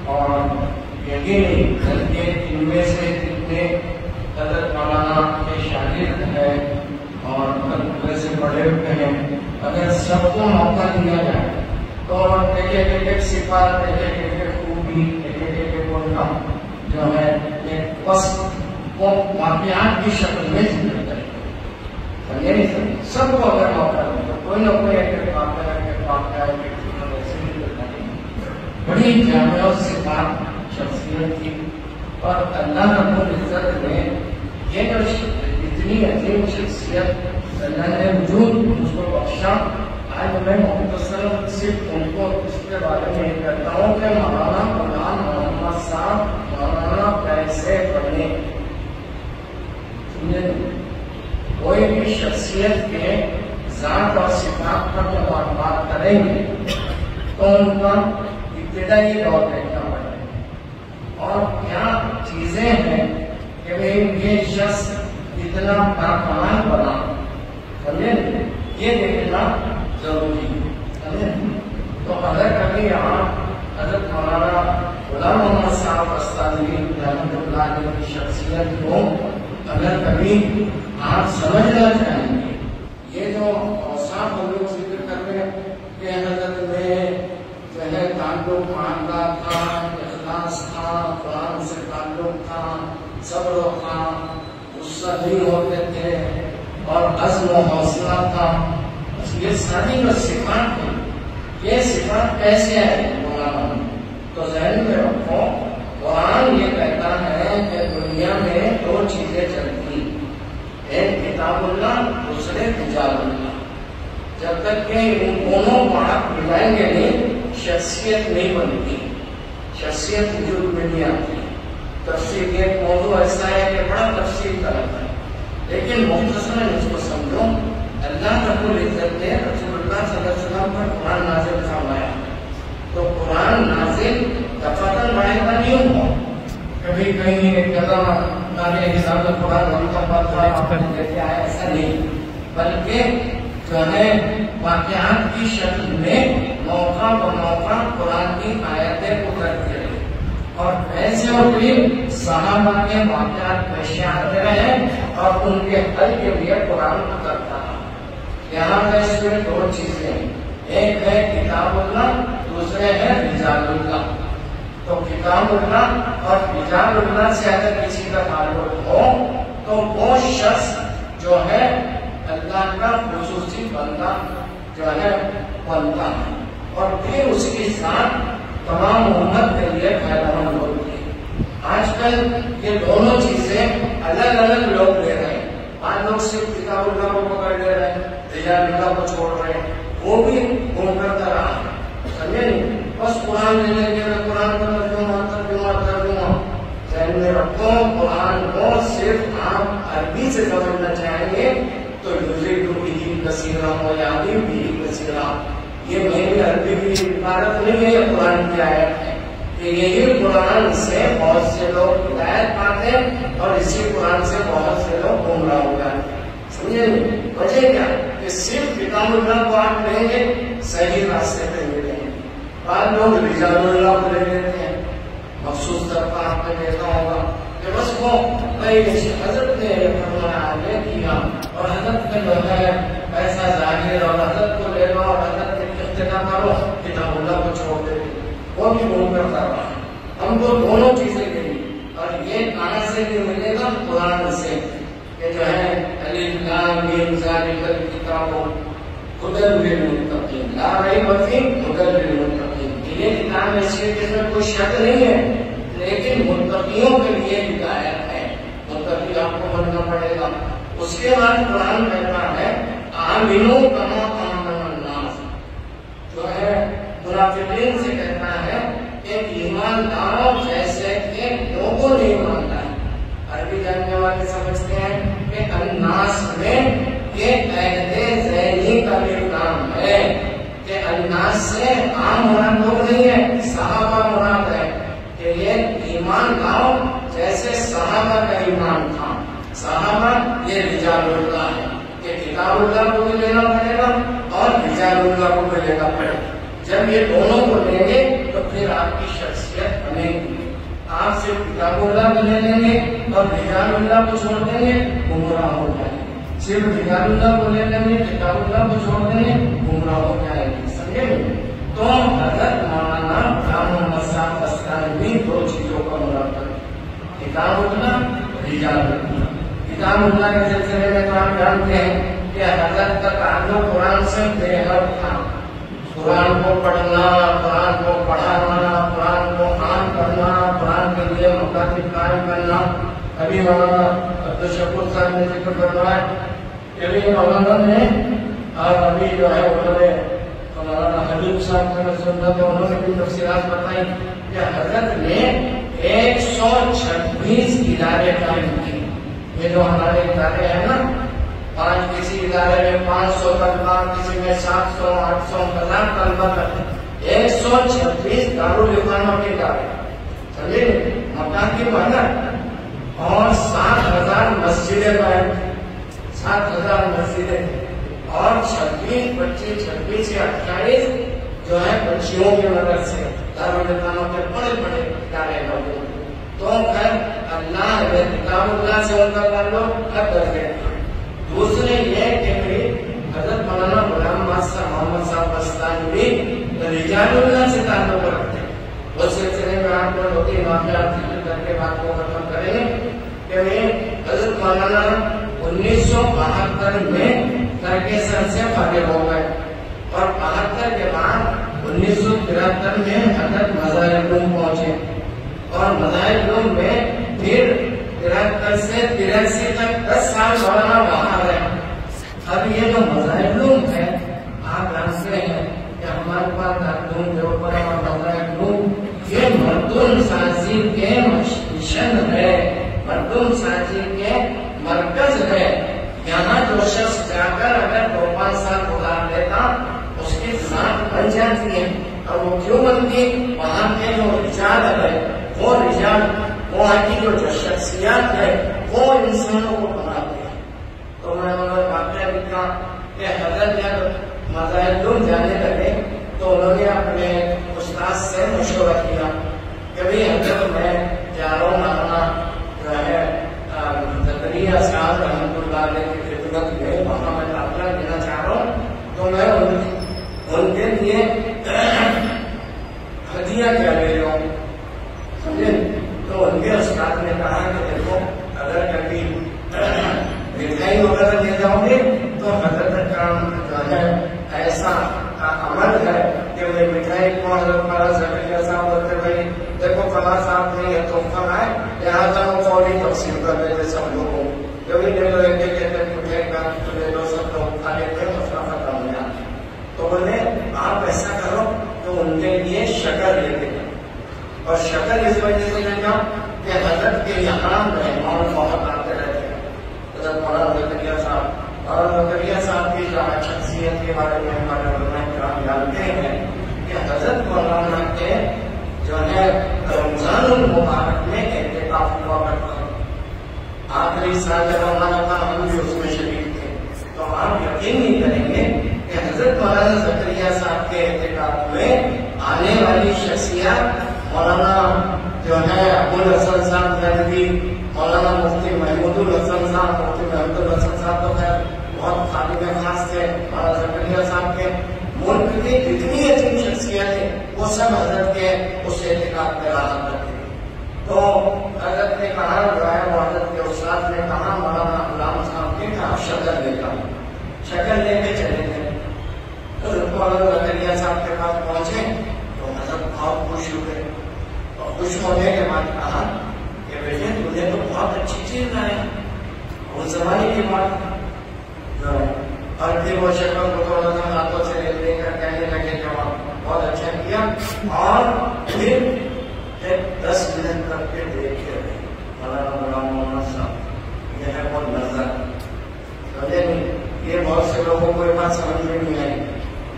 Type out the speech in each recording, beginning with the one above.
اور یہی نہیں بلکہ ان میں سے جتنے حضرت مولانا کے شاگرد ہیں اور حضرت سے پڑھے ہوئے ہیں، اگر سب کو موقع دیا جائے تو ایک صفات، ایک خوبی، ایک جو ہے ایک بس وہ واقعات کی شکل میں ذکر کرے، سمجھے نہیں سمجھے؟ سب کو اگر موقع دیں تو کوئی نہ کوئی ایک واقعہ بڑی جامع صفات شخصیت تھی، اور اللہ رب العزت نے یہ جو اتنی عظیم شخصیت اللہ نے وجود اس کو بخشا۔ آج میں مختصر صرف ان کو اس کے بارے میں یہ کہتا ہوں کہ مولانا غلام محمد صاحب مولانا کیسے بنے۔ کوئی بھی شخصیت کے ذات اور صفات پر جب آپ بات کریں گے تو ان کا ابتدائی دور دیکھنا پڑے گا، اور کیا چیزیں ہیں کہ یہ شخص اتنا کمال بنا، سمجھے؟ یہ دیکھنا ضروری ہے۔ تو اگر کبھی آپ حضرت مولانا غلام محمد صاحب استازی رحمۃ اللہ علیہ کی شخصیت کو اگر کبھی آپ سمجھنا چاہیں گے، یہ جو اوصاف ہم لوگ ذکر کر رہے ہیں کہ حضرت میں جو ہے تعلق معاملہ تھا، اخلاص تھا، قرآن سے تعلق تھا، صبر تھا، غصہ نہیں ہوتے تھے، اور عزم و حوصلہ تھا، یہ ساری جو صفات ہیں یہ صفات کیسے آئی مولانا؟ تو ذہن میں رکھو، قرآن یہ کہتا ہے کہ دنیا میں دو چیزیں چلتی، ایک کتاب اللہ، دوسرے رجال اللہ۔ جب تک کہ ان دونوں کو آپ ملائیں گے نہیں، شخصیت نہیں بنتی، شخصیت وجود میں نہیں آتی۔ تفصیل ایک موضوع ایسا ہے کہ بڑا تفصیل طلب ہے، لیکن مختصراً اس کو سمجھو۔ اللہ رب العزت نے رسول اللہ صلی اللہ علیہ وسلم پر قرآن نازل فرمایا، تو قرآن نازل دفعتاً واحدہ نہیں ہوا، کبھی کہیں ایک جگہ ہمارے حساب سے قرآن لیتے آئے، ایسا نہیں، بلکہ جو ہے واقعات کی شکل میں موقع بموقع قرآن کی آیتیں اتر کے، اور ایسے اور بھی صحابہ کے واقعات پیش آتے رہے اور ان کے حل کے لیے قرآن اترتا رہا۔ یہاں پہ اس میں دو چیزیں، ایک ہے کتاب اللہ، دوسرے ہے رجال اللہ۔ تو کتاب اللہ اور رجال اللہ سے اگر کسی کا تعلق ہو تو وہ شخص جو ہے اللہ کا خصوصی بندہ جو ہے بنتا ہے، اور پھر اس کے ساتھ تمام امت کے لیے فائدہ مند ہوتی ہے۔ آج کل یہ دونوں چیزیں الگ الگ لوگ لے رہے ہیں، بعض لوگ صرف کتاب اللہ کو پکڑ لے رہے ہیں، رجال اللہ کو چھوڑ رہے ہیں، وہ بھی گم کرتا رہا ہے، سمجھے نہیں؟ بس قرآن لے لیں گے، قرآن کا ترجمہ ذہن میں رکھو، قرآن کو صرف آپ عربی سے سمجھنا چاہیں گے تو یوزیک بھی کثیرہ ہو یا بھی کثیرہ، یہ میری عربی کی عبارت نہیں ہے، یہ قرآن کی آیت ہے کہ یہی قرآن سے بہت سے لوگ ہدایت پاتے ہیں اور اسی قرآن سے بہت سے لوگ گمراہ ہو جاتے ہیں، سمجھے؟ وجہ کیا کہ صرف کتاب اللہ کو آپ لیں گے صحیح راستے پہ ملیں گے۔ بعض لوگ رجال اللہ کو لے لیتے ہیں، مخصوص طرح آپ نے دیکھا ہوگا کہ بس وہ حضرت نے فرمایا یہ کیا، اور حضرت نے جو ہے ایسا ظاہر، اور حضرت کو لے لو اور حضرت کے اقتدا کرو، کتاب اللہ کو چھوڑ دے، وہ بھی گم کرتا رہا۔ ہم کو دونوں چیزیں ملی، اور یہ کہاں سے بھی ملے گا؟ قرآن سے، کہ جو ہے الف لام میم ذالک الکتاب ھدی للمتقین لا ریب فیہ ھدی للمتقین۔ یہ کتاب ایسی ہے جس میں کوئی شک نہیں ہے، لیکن متقیوں کے لیے ہدایت ہے، متقی آپ کو بننا پڑے گا۔ اس کے بعد قرآن کہتا ہے آمنوا کما آمن الناس، جو ہے منافقین سے کہتا ہے کہ ایمان لاؤ جیسے کہ لوگوں نے ایمان لایا۔ عربی جاننے والے سمجھتے ہیں کہ الناس میں یہ قید ذہنی کا بھی کام ہے کہ الناس سے عام مراد لوگ نہیں ہے، صحابہ مراد ہے، کہ یہ ایمان لاؤ جیسے صحابہ کا ایمان تھا۔ صحابہ یہ رجال اللہ ہے کہ کتاب اللہ کو بھی لینا پڑے گا اور رجال اللہ کو بھی لینا پڑے گا۔ جب یہ دونوں کو لیں گے تو پھر آپ کی شخصیت بنے گی، آپ صرف کتاب اللہ کو لے لیں گے اور رجال اللہ کو چھوڑ دیں گے گمراہ ہو جائیں گے، صرف رجال اللہ کو لے لیں گے کتاب اللہ کو چھوڑ دیں گے گمراہ ہو جائیں گے، سمجھے؟ تو حضرت مولانا غلام محمد صاحب بستانی بھی دو چیزوں کا مرکب، کتاب اللہ رجال اللہ۔ کتاب اللہ کے سلسلے میں تو آپ جانتے ہیں کہ حضرت کا تعلق قرآن سے بے حد تھا، قرآن کو پڑھنا، قرآن کو پڑھانا، قرآن کو عام کرنا، قرآن کے لیے مکاتب قائم کرنا۔ ابھی مولانا عبدالشکور صاحب نے ذکر کروایا کہ ابھی مولانا نے اور ابھی جو ہے انہوں نے مولانا حبیب صاحب سے سننا تو انہوں نے بھی تفصیلات بتائی کہ حضرت نے 126 ادارے قائم کیے۔ یہ جو ہمارے ادارے ہیں نا، کسی ادارے میں 500 طلبہ، کسی میں 700 800 1000 طلبہ کرتے، 126 دارالعلوم کے ادارے، سمجھے؟ مکان کی محنت اور 7000 مسجدیں قائم، 7000 مسجدیں اور 26 سے 28 جو ہے بچیوں کی مدد سے دارالعلوم کے بڑے بڑے ادارے لوگ۔ تو خیر اللہ کتاب اللہ سے ان کا تعلق ہر درجے تھا۔ دوسرے یہ کہ حضرت مولانا غلام محمد صاحب بستانی بھی رجال اللہ سے تعلق رکھتے ہیں۔ اس سلسلے میں آپ کو 2-3 واقعات ذکر کر کے بات کو ختم کریں گے کہ حضرت مولانا 1972 میں ترکیسر سے فارغ ہو گئے اور 72 کے بعد 1973 میں حضرت مظاہر علوم پہنچے اور مظاہر علوم میں پھر 73 سے 83 تک 10 سال مولانا وہاں رہے۔ اب یہ جو مظاہر علوم ہے آپ جانتے ہیں کہ ہمارے پاس دارالعلوم دیوبند اور مظاہر علوم یہ مردم سازی کے مشن ہے، مردم سازی کے مرکز ہے۔ یہاں جو شخص جا کر اگر 2-5 سال گزار لیتا اس کی ذات بن جاتی ہے، اور وہ کیوں بنتی؟ وہاں کے جو رجال ہے وہ رجال، وہاں کی جو شخصیات ہے وہ انسانوں کو بناتے ہیں۔ تو میں انہوں واقعہ لکھا کہ حضرت جب مظاہر علوم جانے لگے تو انہوں نے اپنے استاد سے مشورہ کیا کہ بھئی حضرت میں جا رہا ہوں مولانا جو ہے زکریا صاحب رحمۃ اللہ علیہ کی خدمت میں وہاں میں داخلہ لینا چاہ رہا ہوں، تو میں ان کے لیے ہدیہ کیا لے رہا ہوں، سمجھے؟ تو ان کے استاد نے کہا کہ دیکھو اگر کبھی مٹھائی وغیرہ دے جاؤ گے تو حضرت کا جو ہے ایسا عمل ہے کہ وہ مٹھائی کو حضرت مولانا زکریا صاحب بولتے بھائی دیکھو فلاں صاحب نے یہ تحفہ ہے، لہٰذا وہ فوری تقسیم کر دیتے سب لوگوں کو، کبھی لے لو ایک مٹھائی کا لے لو، سب لوگ کھا لیتے ہیں، مسئلہ ختم ہو جاتا۔ تو بولے آپ ایسا کرو تو ان کے لیے شکر لے کے جاؤ، اور شکر اس وجہ سے لے جاؤ کہ حضرت کے یہاں مہمان بہت آتے رہتے ہیں۔ حضرت مولانا زکریا صاحب اور زکریا صاحب کی شخصیت کے بارے میں ہمارے علماء کرام جانتے ہیں کہ حضرت مولانا کے جو ہے رمضان المبارک میں اعتکاف ہوا کرتا ہے۔ آخری سال جب مولانا تھا ہم بھی اس میں شریک تھے، تو آپ یقین نہیں کریں گے کہ حضرت مولانا زکریا صاحب کے اعتکاف میں آنے والی شخصیات مولانا جو ہے ابو الحسن صاحب گنجوی، مولانا مفتی محمود الحسن صاحب، مفتی محمود الحسن صاحب تو خیر بہت خادم خاص تھے مولانا زکریا صاحب کے، ملک کی جتنی عظیم شخصیتیں وہ سب حضرت کے اس اعتکاف میں رہا کرتے تھے۔ تو حضرت نے کہا جو ہے وہ حضرت کے استاد نے کہا مولانا غلام صاحب کے آپ شکل لے کر شکل لے کے چلے گئے۔ حضرت مولانا زکریا صاحب کے پاس پہنچے تو حضرت بہت خوش ہوئے، اور خوش ہونے کے بعد کہا کہ بیٹے تجھے تو بہت اچھی چیز لایا، اس زمانے کی بات جو ہے، اور پھر وہ شکل کو تھوڑا سا ہاتھوں سے لے کر کہنے لگے جواب بہت اچھا کیا، اور پھر 10 منٹ تک کے دیکھتے رہے مولانا غلام محمد صاحب، یہ ہے وہ نظر، سمجھے نہیں؟ یہ بہت سے لوگوں کو یہ بات سمجھ میں نہیں آئی،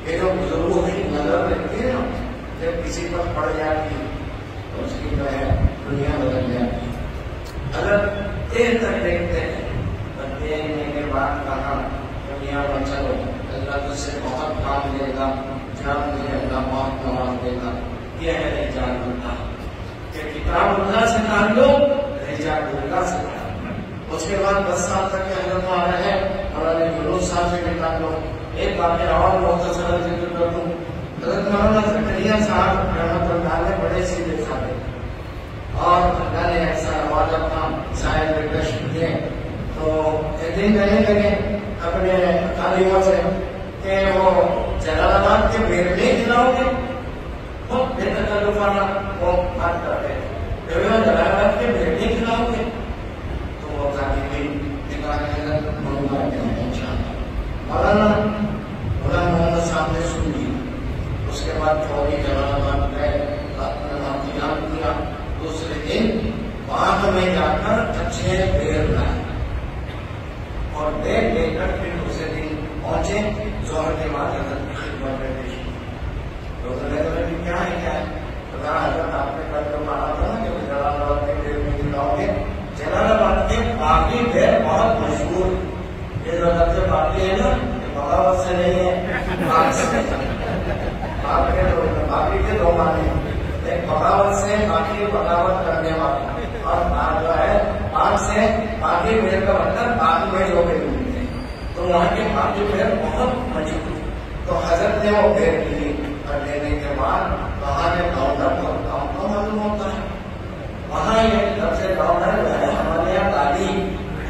یہ جو بزرگوں کی نظر رہتی ہے نا، جب کسی پر پڑ جاتی تو اس کی جو ہے دنیا بدل جاتی۔ اگر دیر تک دیکھتے ہیں تو دیکھنے کے بعد کہا دنیا میں چلو اللہ تجھ سے بہت کام لے گا، جان مجھے اللہ بہت نواز دے گا۔ یہ ہے رجال اللہ کہ کتاب اللہ سے تعلق رجال اللہ سے تھا. اس کے بعد 10 سال تک کے حضرت وہاں رہے. مولانا یونس صاحب سے بھی تعلق. ایک واقعہ اور مختصر ذکر کر دوں. حضرت مولانا زکریا صاحب رحمۃ اللہ علیہ بڑے سیدھے سادے اور اللہ نے ایسا نوازا تھا صاحب کشف کے. تو ایک دن کہنے لگے اپنے تعلیموں سے کہ وہ جلال آباد کے بیرنے کھلاؤ گے. بہت بے تکلفانہ وہ بات کرتے ہیں جلال آباد کے بیرنے کھلاؤ گے. تو وہ ظاہری نکالنے پہنچا. مولانا محمد صاحب نے سن لی. اس کے بعد فوری جلال آباد گئے, یاد کیا. دوسرے دن باغ میں جا کر اچھے بیر لائے اور بیر لے کر پھر دوسرے دن پہنچے. ظہر کے بعد حضرت کی خدمت میں پیش کی. کیا ہے حضرت آپ نے کل کر مانا تھا نا کہ جلال آباد کے بیر میں دکھاؤ گے. جلال آباد کے باقی بیر بہت مشہور. یہ حضرت کے باقی ہے نا, بغاوت سے نہیں ہے, باقی کے دو معنی, ایک بغاوت سے, باقی بغاوت کرنے والا, اور جو ہے باغ سے باقی بیر کا مطلب باغ میں جو بیر ملتے ہیں. تو وہاں کے باقی بیر بہت مشہور. تو حضرت نے وہ بیر لی اور لینے کے بعد وہاں کے گورنر کو کام کو معلوم ہوتا ہے. وہاں یہ لفظ گورنر جو ہے ہمارے یہاں تعلیم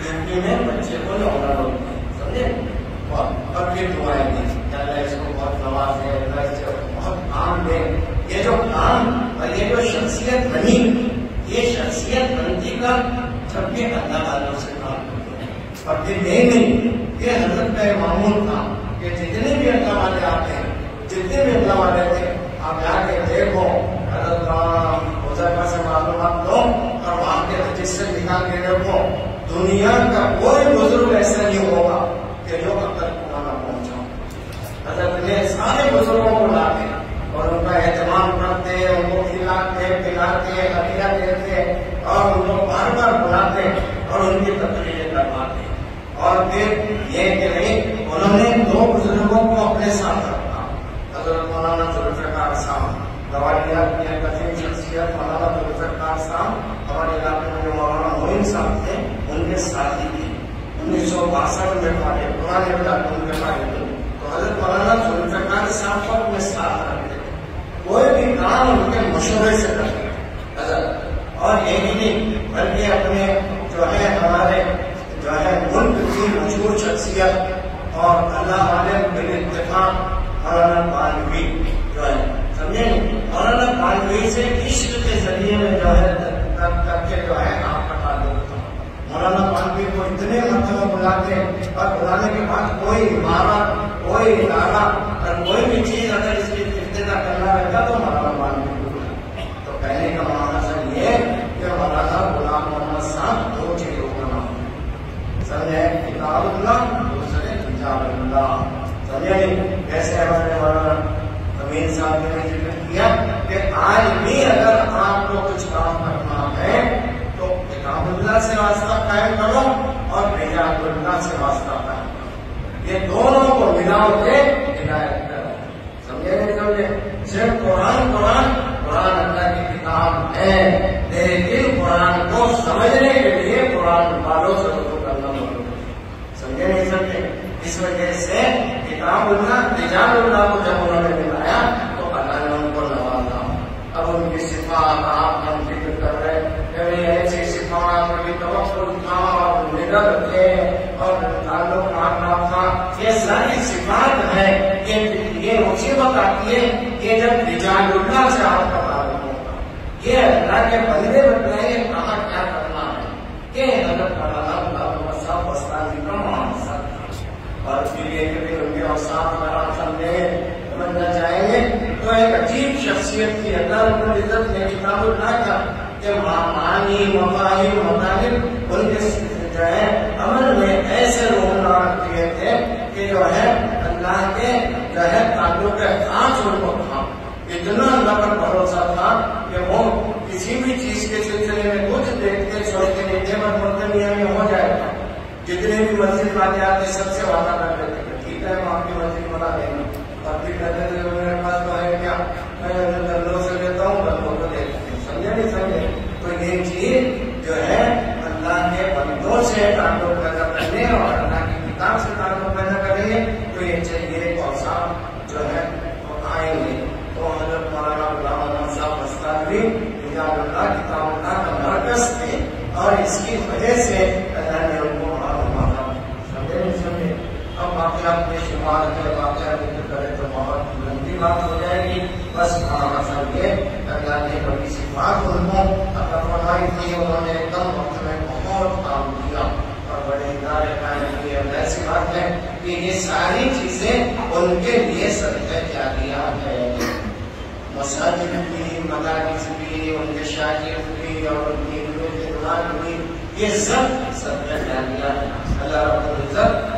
یوپی میں بچے کو گورنر ہوتے ہیں, سمجھے. اور پھر دعائیں دی اللہ اس کو بہت نواز دے, اللہ اس کو بہت کام دے. یہ جو کام اور یہ جو شخصیت بنی, یہ شخصیت بنتی کا جب بھی اللہ والوں سے کام کرتے ہیں. اور پھر نہیں یہ حضرت کا معمول تھا کہ جتنے بھی اللہ والے آتے ہیں, جتنے بھی اللہ والے تھے, آپ جا کے دیکھو حضرت حذیفہ سے معلومات لو اور وہاں کے رجسٹر سے نکال کے دیکھو. دنیا کا کوئی بزرگ ایسا نہیں ہوگا کہ جو اب تک پرانا پہنچا. حضرت نے سارے بزرگوں کو لاتے اور ان کا اہتمام کرتے, ان کو کھلاتے پلاتے ہدیہ دیتے اور ان کو بار بار بلاتے اور ان کی تقریریں کرواتے. اور پھر یہ کہ نہیں, انہوں نے 2 بزرگوں کو اپنے ساتھ رکھا. حضرت مولانا ذوالفقار صاحب گوالیار کی قدیم شخصیت, مولانا ذوالفقار صاحب ہمارے علاقے میں جو مولانا معین صاحب تھے ان کے ساتھی تھے. 1962 میں پڑھے, پرانے علاقے ان کے پڑھے تھے. تو حضرت مولانا ذوالفقار صاحب کو اپنے ساتھ رکھتے تھے. کوئی بھی کام ان کے مشورے سے کرتے حضرت. اور یہ بھی نہیں بلکہ اپنے جو ہے ہمارے جو ہے ملک کی مشہور شخصیت اور اللہ والے بال اتفاق مولانا پانوی جو ہے, سمجھے, مولانا پانوی سے عشق کے ذریعے میں جو ہے کر کے جو ہے آپ کا تعلق تھا. مولانا پانوی کو اتنے مرتبہ بلاتے اور بلانے کے بعد کوئی عمارت, کوئی ادارہ اور کوئی بھی چیز اگر اس کی افتتاح کرنا رہتا تو مولانا پانوی کو بلاتے. تو کہنے کا مقصد یہ کہ مولانا غلام محمد صاحب 2 چیزوں کا نام ہے, سمجھے, کتاب اللہ, دوسرے کتاب اللہ. سمجھے, جیسے ہمارے مولانا امین صاحب نے ذکر کیا کہ آج بھی اگر آپ کو کچھ کام کرنا ہے تو کتاب اللہ سے واسطہ قائم کرو اور رجال اللہ سے واسطہ قائم کرو. یہ دونوں کو ملاؤ کے ہدایت کرو. سمجھے نہیں سمجھے, صرف قرآن اللہ کی کتاب ہے, لیکن قرآن کو سمجھنے کے لیے قرآن والوں سے رجوع کرنا ضروری ہے. سمجھے نہیں سمجھے. اس وجہ سے کتاب اللہ رجال اللہ کو جب انہوں نے ملایا تو اللہ نے ان کو نوازا. اب ان کی صفات آپ ہم ذکر کر رہے ہیں, ایسی صفات کی توقل تھا اور نگت تھے اور تعلق تھا, یہ ساری صفات ہے. یہ مصیبت آتی ہے کہ جب رجال اللہ سے آپ کا تعلق ہوگا. یہ اللہ کے بندے بتائیں کہاں کیا کرنا ہے. یہ حضرت مولانا صاحب وسطانی کا معاملہ تھا. اور پھر یہ کہ ان کے اوصاف اگر آپ سمجھنا چاہیں گے تو ایک عجیب شخصیت کی اللہ رب العزت نے کتاب اللہ کا کہ معانی مفاہیم مطالب ان کے جو ہے عمل میں ایسے رونق دیے تھے کہ جو ہے اللہ کے جو ہے تعلق خاص ان کو تھا. اتنا اللہ پر بھروسہ تھا کہ وہ کسی بھی چیز کے سلسلے میں کچھ دیکھتے سوچتے نہیں تھے بس مطلب میں ہو جائے گا. جتنے بھی مسجد والے آتے سب سے وعدہ کر لیتے تھے ٹھیک ہے ہم آپ کی مسجد بنا دیں گے. اور پھر کہتے تھے میرے پاس تو ہے کیا, میں بندوں سے لیتا ہوں بندوں کو دیکھتے ہیں. سمجھے نہیں سمجھے. تو یہ چیز جو ہے اللہ کے بندوں سے تعلق پیدا کرنے اور اللہ کی کتاب سے تعلق پیدا کرے تو یہ چاہیے کوسا جو ہے وہ آئیں گے. تو حضرت مولانا غلام احمد صاحب مستانوی حجاب اللہ کتاب اللہ کا مرکز تھے اور اس کی وجہ سے اللہ نے ان کو سمجھے. اب واقعات میں شمار ہے واقعات ذکر کرے تو بہت لمبی بات ہو جائے گی. بس سمجھے اللہ نے بڑی صفات ان کو عطا فرمائی تھی. انہوں نے کم وقت میں بہت کام کیا اور بڑے ادارے قائم کیے. اور ایسی بات ہے کہ یہ ساری چیزیں ان کے لیے صدقہ جاریہ ہے. مساجد بھی, مدارس بھی, ان کے شاگرد بھی اور ان کی خدمات بھی, یہ سب صدقہ جاریہ ہے. اللہ رب العزت